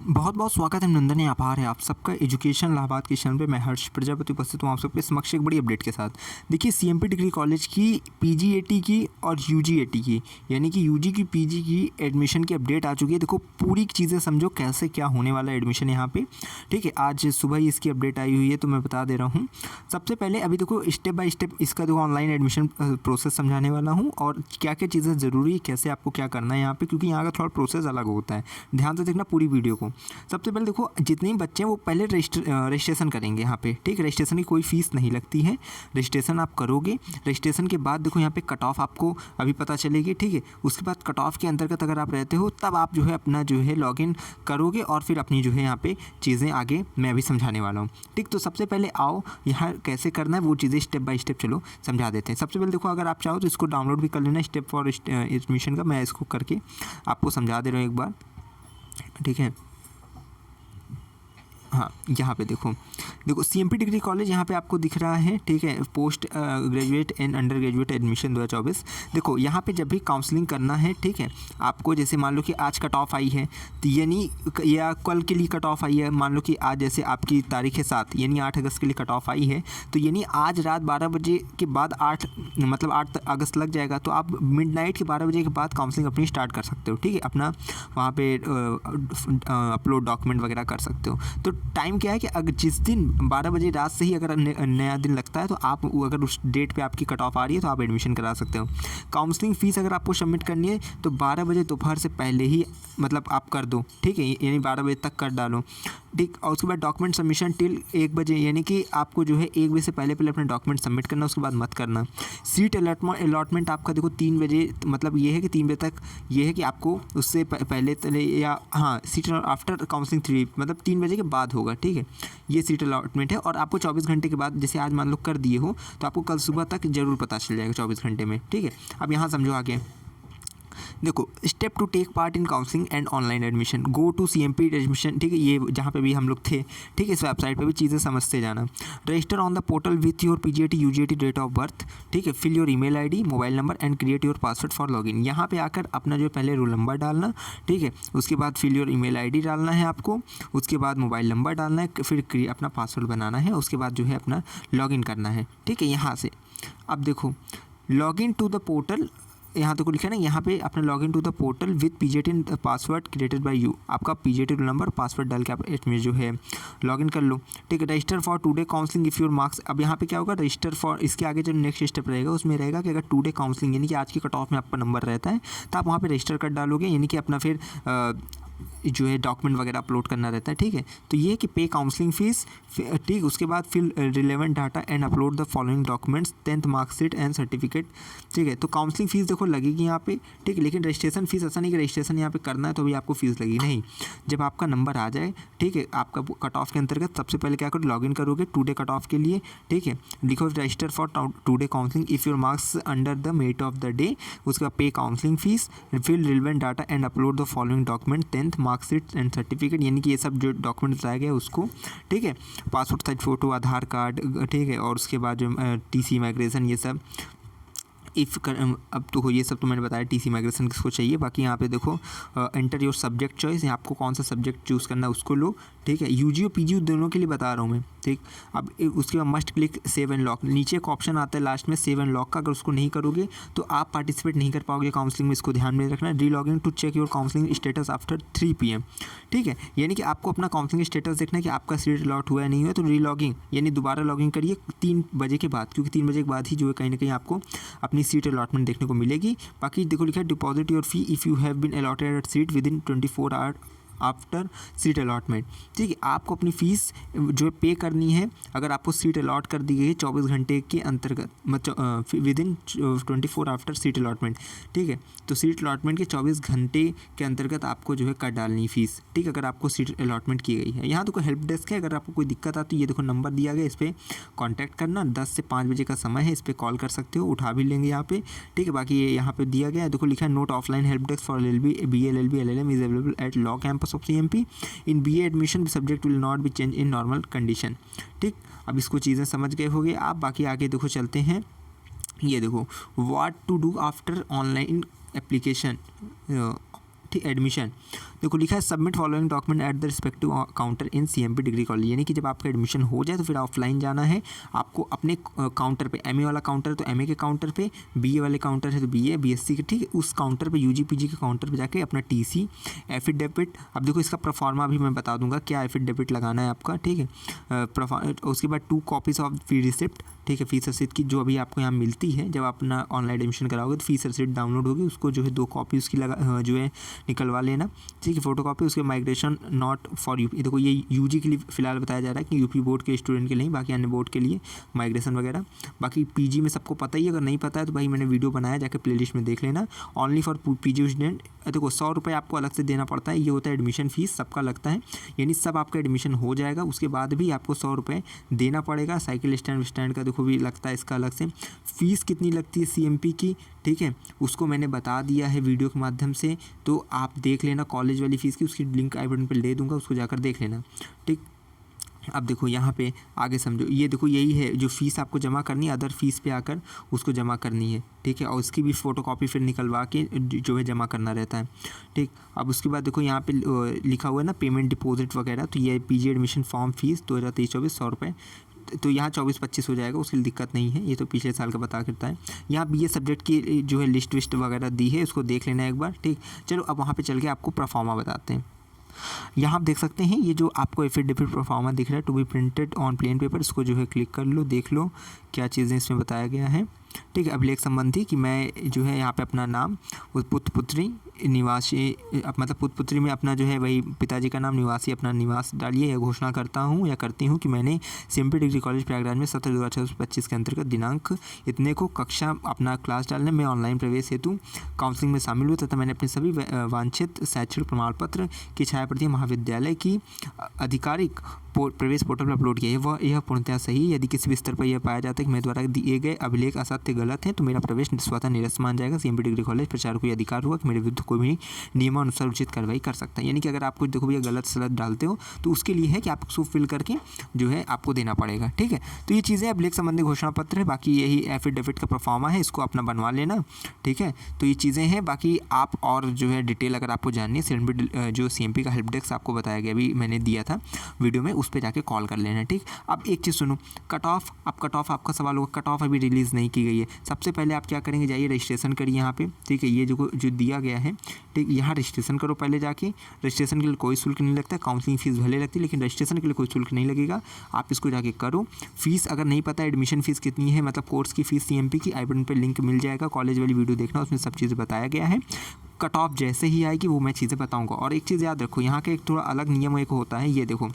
बहुत बहुत स्वागत है, अभिनंदन है, आभार है आप सबका एजुकेशन इलाहाबाद के चैनल पे। मैं हर्ष प्रजापति उपस्थित हूँ आप सबके समक्ष एक बड़ी अपडेट के साथ। देखिए सीएमपी डिग्री कॉलेज की पीजीएटी की और यूजीएटी की यानी कि यूजी की पीजी की एडमिशन की अपडेट आ चुकी है। देखो पूरी चीज़ें समझो कैसे क्या होने वाला है एडमिशन यहाँ पे, ठीक है। आज सुबह ही इसकी अपडेट आई हुई है तो मैं बता दे रहा हूँ। सबसे पहले अभी देखो स्टेप बाय स्टेप इसका देखो ऑनलाइन एडमिशन प्रोसेस समझाने वाला हूँ और क्या क्या चीज़ें ज़रूरी है, कैसे आपको क्या करना है यहाँ पे, क्योंकि यहाँ का थोड़ा प्रोसेस अलग होता है। ध्यान से देखना पूरी वीडियो को। सबसे पहले देखो जितने भी बच्चे हैं वो पहले रजिस्ट्रेशन करेंगे यहाँ पे, ठीक। रजिस्ट्रेशन की कोई फ़ीस नहीं लगती है, रजिस्ट्रेशन आप करोगे। रजिस्ट्रेशन के बाद देखो यहाँ पे कट ऑफ आपको अभी पता चलेगी, ठीक है। उसके बाद कट ऑफ के अंतर्गत अगर आप रहते हो तब आप जो है अपना जो है लॉगिन करोगे और फिर अपनी जो है यहाँ पे चीज़ें आगे मैं अभी समझाने वाला हूँ, ठीक। तो सबसे पहले आओ यहाँ कैसे करना है वो चीज़ें स्टेप बाय स्टेप चलो समझा देते हैं। सबसे पहले देखो अगर आप चाहो तो इसको डाउनलोड भी कर लेना, स्टेप फॉर एडमिशन का। मैं इसको करके आपको समझा दे रहा हूँ एक बार, ठीक है। हाँ यहाँ पे देखो सीएमपी डिग्री कॉलेज यहाँ पे आपको दिख रहा है, ठीक है। Post graduate and under graduate admission 2024। देखो यहाँ पे जब भी काउंसलिंग करना है, ठीक है, आपको जैसे मान लो कि आज कट ऑफ आई है तो यानी या कल के लिए कट ऑफ आई है, मान लो कि आज जैसे आपकी तारीख है 7 यानी 8 अगस्त के लिए कट ऑफ आई है, तो यानी आज रात 12 बजे के बाद 8 अगस्त लग जाएगा तो आप मिडनाइट के 12 बजे के बाद काउंसलिंग अपनी स्टार्ट कर सकते हो, ठीक है। अपना वहाँ पे अपलोड डॉक्यूमेंट वगैरह कर सकते हो। तो टाइम क्या है कि अगर जिस दिन 12 बजे रात से ही अगर नया दिन लगता है तो आप अगर उस डेट पे आपकी कट ऑफ आ रही है तो आप एडमिशन करा सकते हो। काउंसलिंग फ़ीस अगर आपको सबमिट करनी है तो 12 बजे दोपहर से पहले ही मतलब आप कर दो, ठीक है, यानी 12 बजे तक कर डालो, ठीक। और उसके बाद डॉक्यूमेंट सबमिशन टिल 1 बजे, यानी कि आपको जो है 1 बजे से पहले अपने डॉक्यूमेंट सबमिट करना, उसके बाद मत करना। सीट अलॉटमेंट आपका देखो 3 बजे, मतलब ये है कि 3 बजे तक ये है कि आपको उससे पहले या हाँ सीट आफ्टर काउंसलिंग 3 मतलब 3 बजे के बाद होगा, ठीक है। ये सीट अलॉटमेंट है और आपको 24 घंटे के बाद, जैसे आज मान लो कर दिए हो तो आपको कल सुबह तक जरूर पता चल जाएगा 24 घंटे में, ठीक है। अब यहाँ समझो आगे देखो step to take part in counselling and online admission, go to CMP admission, ठीक है। ये जहाँ पे भी हम लोग थे, ठीक है, इस वेबसाइट पे भी चीज़ें समझते जाना। Register on the portal with your PGAT UGAT date of birth, ठीक है। Fill your email ID mobile number and create your password for login. यहाँ पे आकर अपना जो पहले रोल नंबर डालना, ठीक है। उसके बाद फिल योर ईमेल आईडी डालना है आपको, उसके बाद मोबाइल नंबर डालना है, फिर अपना पासवर्ड बनाना है, उसके बाद जो है अपना लॉगिन करना है, ठीक है। यहाँ से अब देखो लॉगिन टू द पोर्टल, यहाँ तो लिखा है ना, यहाँ पे अपना login to the portal with PGAT password created by you. आपका पीजीएटी रोल नंबर पासवर्ड डाल के आप इसमें जो है लॉगिन कर लो, ठीक है। Register for today counselling if your marks, अब यहाँ पे क्या होगा रजिस्टर फॉर, इसके आगे जो नेक्स्ट स्टेप रहेगा उसमें रहेगा कि अगर टुडे काउंसलिंग यानी कि आज की कट ऑफ में आपका नंबर रहता है तो आप वहाँ पर रजिस्टर कर डालोगे, यानी कि अपना फिर जो है डॉक्यूमेंट वगैरह अपलोड करना रहता है, ठीक है। तो ये है कि पे काउंसलिंग फ़ीस, ठीक। उसके बाद fill relevant data and upload the following documents 10th marksheet and certificate, ठीक है। तो काउंसलिंग फ़ीस देखो लगेगी यहाँ पे, ठीक है। लेकिन रजिस्ट्रेशन फ़ीस ऐसा नहीं कि रजिस्ट्रेशन यहाँ पे करना है तो अभी आपको फ़ीस लगेगी, नहीं। जब आपका नंबर आ जाए, ठीक है, आपका कट ऑफ के अंतर्गत सबसे पहले क्या करो लॉगिन करोगे टुडे कट ऑफ के लिए, ठीक है। लिखो register for today counselling if your marks under the merit of the day, उसके बाद pay counselling fees, fill relevant data and upload the following document 10th marksheet and certificate, यानी कि ये सब जो डॉक्यूमेंट बताया गया उसको, ठीक है। पासपोर्ट साइज फ़ोटो, आधार कार्ड, ठीक है। और उसके बाद जो टीसी माइग्रेशन, ये सब अब तो ये सब तो मैंने बताया टीसी माइग्रेशन किसको चाहिए। बाकी यहाँ पे देखो एंटर योर सब्जेक्ट चॉइस, यहाँ आपको कौन सा सब्जेक्ट चूज़ करना है उसको लो, ठीक है। यूजी और पीजी दोनों के लिए बता रहा हूँ मैं, ठीक। अब उसके बाद must click save and lock, नीचे एक ऑप्शन आता है लास्ट में सेव एंड लॉक का, अगर उसको नहीं करोगे तो आप पार्टिसिपेट नहीं कर पाओगे काउंसलिंग में, इसको ध्यान में रखना। Re logging to check your counselling status after 3 PM, ठीक है। यानी कि आपको अपना काउंसलिंग स्टेटस देखना है कि आपका सीट अलॉट हुआ है नहीं हुआ, तो री लॉगिंग यानी दोबारा लॉगिंग करिए 3 बजे के बाद, क्योंकि 3 बजे के बाद ही जो है कहीं ना कहीं आपको अपनी सीट अलॉटमेंट देखने को मिलेगी। बाकी देखो लिखा है deposit your fee if you have been allotted at seat within 24 hour after seat allotment, ठीक है। आपको अपनी फ़ीस जो है पे करनी है अगर आपको सीट अलॉट कर दी गई है 24 घंटे के अंतर्गत, with in 24 after seat allotment, ठीक है। तो सीट अलॉटमेंट के 24 घंटे के अंतर्गत आपको जो है कर डालनी फ़ीस, ठीक है, अगर आपको सीट अलॉटमेंट की गई है। यहाँ तो कोई हेल्प डेस्क है, अगर आपको कोई दिक्कत आती है ये देखो नंबर दिया गया, इस पर कॉन्टैक्ट करना, 10 से 5 बजे का समय है, इस पर कॉल कर सकते हो, उठा भी लेंगे यहाँ पे, ठीक है। बाकी ये यहाँ पे दिया गया है, देखो लिखा है note offline help desk for LLB BA LLB LLM is available at law campus of CMP in BA admission subject will not be change in normal condition, ठीक। अब इसको चीज़ें समझ गए होगे आप। बाकी आगे देखो चलते हैं, ये देखो what to do after online application, ठीक, एडमिशन। देखो लिखा है submit following document at the respective counter in CMP degree college, यानी कि जब आपका एडमिशन हो जाए तो फिर ऑफलाइन जाना है आपको अपने काउंटर पे, एमए वाला काउंटर तो एमए के काउंटर पे, बीए वाले काउंटर है तो बीए बीएससी के, ठीक है, उस काउंटर पे यूजी पीजी के काउंटर पे जाके अपना टीसी, एफिडेविट, अब देखो इसका प्रोफार्मा भी मैं बता दूंगा क्या एफिडेविट लगाना है आपका, ठीक है, उसके बाद 2 कॉपीज़ ऑफ फी रिसिप्ट, ठीक है, फीस रसीद की जो अभी आपको यहाँ मिलती है जब आप अपना ऑनलाइन एडमिशन कराओगे तो फीस रसीद डाउनलोड होगी, उसको जो है 2 कॉपी उसकी लगा जो है निकलवा लेना, ठीक है, फोटो कॉपी, उसके माइग्रेशन नॉट फॉर यूपी, देखो ये यूजी के लिए फिलहाल बताया जा रहा है कि यूपी बोर्ड के स्टूडेंट के लिए, बाकी अन्य बोर्ड के लिए माइग्रेशन वगैरह, बाकी पीजी में सबको पता ही है, अगर नहीं पता है तो भाई मैंने वीडियो बनाया जाकर प्लेलिस्ट में देख लेना। ओनली फॉर पीजी स्टूडेंट, देखो 100 रुपये आपको अलग से देना पड़ता है, ये होता है एडमिशन फ़ीस, सबका लगता है, यानी सब आपका एडमिशन हो जाएगा उसके बाद भी आपको 100 रुपये देना पड़ेगा। साइकिल स्टैंड का देखो भी लगता है इसका अलग से। फ़ीस कितनी लगती है सीएमपी की, ठीक है, उसको मैंने बता दिया है वीडियो के माध्यम से, तो आप देख लेना कॉलेज वाली फ़ीस की, उसकी लिंक आई बटन पर दे दूँगा, उसको जाकर देख लेना, ठीक। अब देखो यहाँ पे आगे समझो, ये देखो यही है जो फ़ीस आपको जमा करनी है, अदर फीस पे आकर उसको जमा करनी है, ठीक है, और उसकी भी फ़ोटोकॉपी फिर निकलवा के जो है जमा करना रहता है, ठीक। अब उसके बाद देखो यहाँ पे लिखा हुआ है ना पेमेंट डिपॉजिट वगैरह, तो ये पीजी एडमिशन फॉर्म फीस 2023-24 100 रुपये, तो यहाँ 24-25 हो जाएगा, उसके लिए दिक्कत नहीं है, ये तो पिछले साल का बता करता है। यहाँ बीए सब्जेक्ट की जो है लिस्ट विस्ट वगैरह दी है, उसको देख लेना एक बार, ठीक। चलो अब वहाँ पे चल के आपको प्रोफार्मा बताते हैं। यहाँ आप देख सकते हैं ये जो आपको एफिडेविट प्रोफार्मा दिख रहा है to be printed on plain paper, इसको जो है क्लिक कर लो, देख लो क्या चीज़ें इसमें बताया गया है, ठीक है। अभिलेख संबंधी कि मैं जो है यहाँ पे अपना नाम, पुत्र पुत्री निवासी, मतलब पुत्र पुत्री में अपना जो है वही पिताजी का नाम, निवासी अपना निवास डालिए, या घोषणा करता हूँ या करती हूँ कि मैंने सीएमपी डिग्री कॉलेज प्रयागराज में 17/2025 के अंतर्गत दिनांक इतने को कक्षा अपना क्लास डालने में ऑनलाइन प्रवेश हेतु काउंसलिंग में शामिल हुआ तथा मैंने अपने सभी वांछित शैक्षणिक प्रमाण पत्र की छायाप्रतियां महाविद्यालय की आधिकारिक प्रवेश पोर्टल पर अपलोड किया है, यह पूर्णतः सही है। यदि किसी भी स्तर पर यह पाया जाता है कि मेरे द्वारा दिए गए अभिलेख असत्य गलत हैं तो मेरा प्रवेश स्वतः निरस्त मान जाएगा। सीएमपी डिग्री कॉलेज प्रचारक को यह अधिकार हुआ कि मेरे विरुद्ध कोई भी नियमानुसार उचित कार्रवाई कर सकता है। यानी कि अगर आप कुछ देखो भैया गलत सलत डालते हो तो उसके लिए है कि आप उसको फिल करके जो है आपको देना पड़ेगा, ठीक है। तो ये चीज़ें अभिलेख संबंधी घोषणा पत्र है, बाकी यही एफिडेविट का प्रोफार्मा है, इसको अपना बनवा लेना, ठीक है। तो ये चीज़ें हैं, बाकी आप और जो है डिटेल अगर आपको जाननी है जो सीएमपी का हेल्प डेस्क आपको बताया गया अभी मैंने दिया था वीडियो में, उस पर जाके कॉल कर लेना, ठीक। अब एक चीज़ सुनो, कट ऑफ, अब कट ऑफ आपका सवाल होगा, कट ऑफ अभी रिलीज़ नहीं की गई है। सबसे पहले आप क्या करेंगे, जाइए रजिस्ट्रेशन करिए यहाँ पे, ठीक है, ये जो दिया गया है, ठीक, यहाँ रजिस्ट्रेशन करो पहले जाके। रजिस्ट्रेशन के लिए कोई शुल्क नहीं लगता, काउंसलिंग फीस भले लगती है लेकिन रजिस्ट्रेशन के लिए कोई शुल्क नहीं लगेगा, आप इसको जाके करो। फीस अगर नहीं पता एडमिशन फ़ीस कितनी है, मतलब कोर्स की फ़ीस सीएमपी की, आई बटन पर लिंक मिल जाएगा, कॉलेज वाली वीडियो देखना, उसमें सब चीज़ें बताया गया है। कट ऑफ जैसे ही आएगी वो मैं चीज़ें बताऊँगा। और एक चीज़ याद रखो, यहाँ का एक थोड़ा अलग नियम एक होता है, ये देखो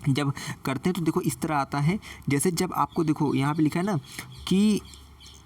जब करते हैं तो देखो इस तरह आता है, जैसे जब आपको देखो यहाँ पे लिखा है ना कि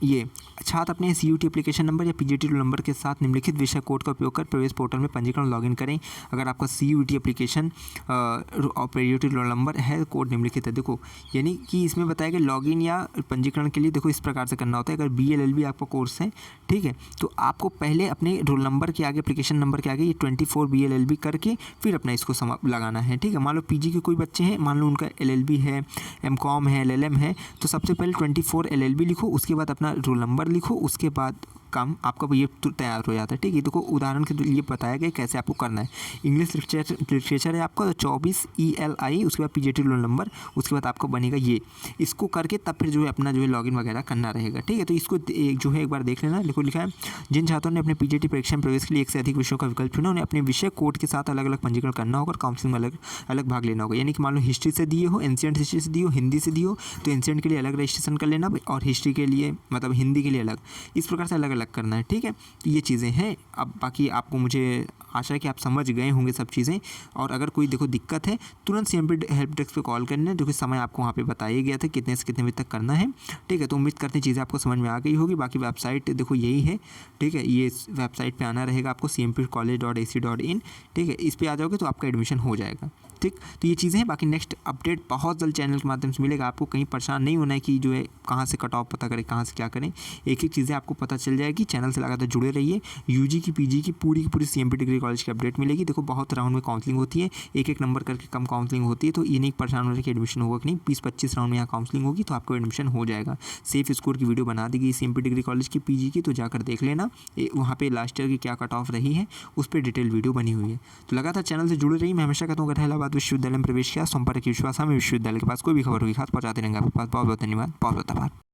ये छात्र अपने सीयूटी एप्लीकेशन नंबर या पीजीटी रोल नंबर के साथ निम्नलिखित विषय कोड का उपयोग कर प्रवेश पोर्टल में पंजीकरण लॉगिन करें। अगर आपका सीयूटी एप्लीकेशन और पीजीटी रोल नंबर है, कोड निम्नलिखित है। देखो यानी कि इसमें बताया गया लॉगिन या पंजीकरण के लिए देखो इस प्रकार से करना होता है। अगर BLLB आपका कोर्स है, ठीक है, तो आपको पहले अपने रोल नंबर के आगे, एप्लीकेशन नंबर के आगे ये 24 BLLB करके फिर अपना इसको लगाना है, ठीक है। मान लो पीजी के कोई बच्चे हैं, मान लो उनका LLB है, MCOM है, LLM है, तो सबसे पहले 24 LLB लिखो, उसके बाद अपना रोल नंबर लिखो, उसके बाद काम आपका ये तैयार हो जाता है, ठीक है। देखो उदाहरण के लिए बताया गया कैसे आपको करना है। इंग्लिश लिटरेचर है आपका, तो 24 ELI, उसके बाद पीजीटी रोल नंबर, उसके बाद आपको बनेगा ये, इसको करके तब फिर जो है अपना जो है लॉगिन वगैरह करना रहेगा, ठीक है। तो इसको जो है एक बार देख लेना। देखो लिखा है जिन छात्रों ने अपने पीजीटी परीक्षा में प्रवेश के लिए एक से अधिक विषयों का विकल्प चुना, उन्हें अपने विषय कोड के साथ अलग अलग पंजीकरण करना होगा और काउंसलिंग में अलग अलग भाग लेना होगा। यानी कि मान लो हिस्ट्री से दिए हो, एंशिएंट हिस्ट्री से दिए हो, हिंदी से दिए हो, तो एंशिएंट के लिए अलग रजिस्ट्रेशन कर लेना और हिस्ट्री के लिए मतलब हिंदी के लिए अलग, इस प्रकार से अलग अलग करना है, ठीक है। तो ये चीज़ें हैं। अब बाकी आपको मुझे आशा है कि आप समझ गए होंगे सब चीज़ें, और अगर कोई देखो दिक्कत है तुरंत सीएमपी हेल्प डेस्क पे कॉल करना है, जो कि समय आपको वहाँ पे बताया गया था कितने से कितने बजे तक करना है, ठीक है। तो उम्मीद करते हैं चीज़ें आपको समझ में आ गई होगी। बाकी वेबसाइट देखो यही है, ठीक है, ये वेबसाइट पे आना रहेगा आपको cmpcollege.ac.in, ठीक है, इस पर आ जाओगे तो आपका एडमिशन हो जाएगा, ठीक। तो ये चीज़ें हैं। बाकी नेक्स्ट अपडेट बहुत जल्द चैनल के माध्यम से मिलेगा, आपको कहीं परेशान नहीं होना है कि जो है कहाँ से कट ऑफ पता करें, कहाँ से क्या करें, एक एक चीज़ें आपको पता चल जाएगी। जाएगी। चैनल से लगातार जुड़े रहिए। यूजी की पीजी की पूरी सीएमपी डिग्री कॉलेज की अपडेट मिलेगी। देखो बहुत राउंड में काउंसलिंग होती है, एक नंबर करके कम काउंसलिंग होती है, तो ये नहीं परेशान होने की एडमिशन होगा कि नहीं, 20-25 राउंड में यहाँ काउंसलिंग होगी तो आपको एडमिशन हो जाएगा। सेफ स्कोर की वीडियो बना दी गई सीएमपी डिग्री कॉलेज की पीजी की, तो जाकर देख लेना वहाँ पे लास्ट ईयर की क्या कट ऑफ रही है, उस पर डिटेल वीडियो बनी हुई है। तो लगातार चैनल से जुड़े रहिए। मैं हमेशा कहता हूँ अगर इलाहाबाद विश्वविद्यालय में प्रवेश किया, संपर्क विश्वास हमें विश्वविद्यालय के पास कोई भी खबर होगी खास पहुँचाते रहेंगे आपके पास। बहुत बहुत धन्यवाद, बहुत बहुत आभार।